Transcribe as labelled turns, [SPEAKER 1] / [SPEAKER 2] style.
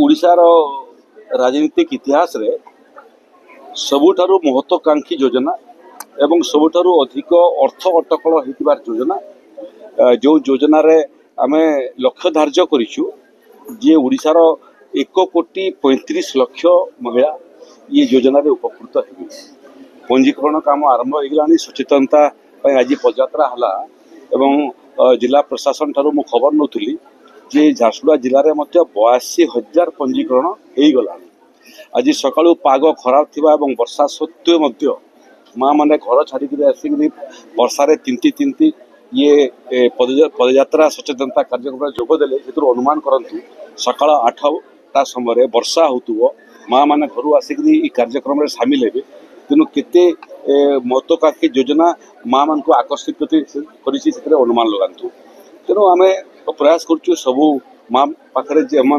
[SPEAKER 1] ओडिशार राजनीतिक इतिहास रे सबुठारु महत्वाकांक्षी योजना एवं सबुठारु अधिक अर्थ अटकल होइतिबार योजना जो योजना रे आमे लक्ष्य धार्य करिछु जे ओडिशार 1,35,00,000 महिला ये योजना रे उपकृत हेबे। पंजीकरण काम आरंभ हो गलानी सचेतनता आज पदयात्रा हला एवं जिला प्रशासन ठारू मु खबर नौली जे झारसुगुड़ा जिले में 82,000 पंजीकरण हो गला। आज सकाळु पाग खराब थिबा एवं वर्षा सत्वे माँ मैंने घर छाड़ी आसिक वर्षार तिंती तिंती ये पदयात्रा सचेतनता कार्यक्रम जोगदेले से अनुमान करंतु सकाळ 8टा समय वर्षा होतुव माँ मैंने घर आसिक कार्यक्रम सामिल हेबे। तेणु केते महत्वाकांक्षी योजना माँ मान को आकर्षित कर अनुमान लगातु। तेणु आम प्रयास करुँ सबू माँ पाखे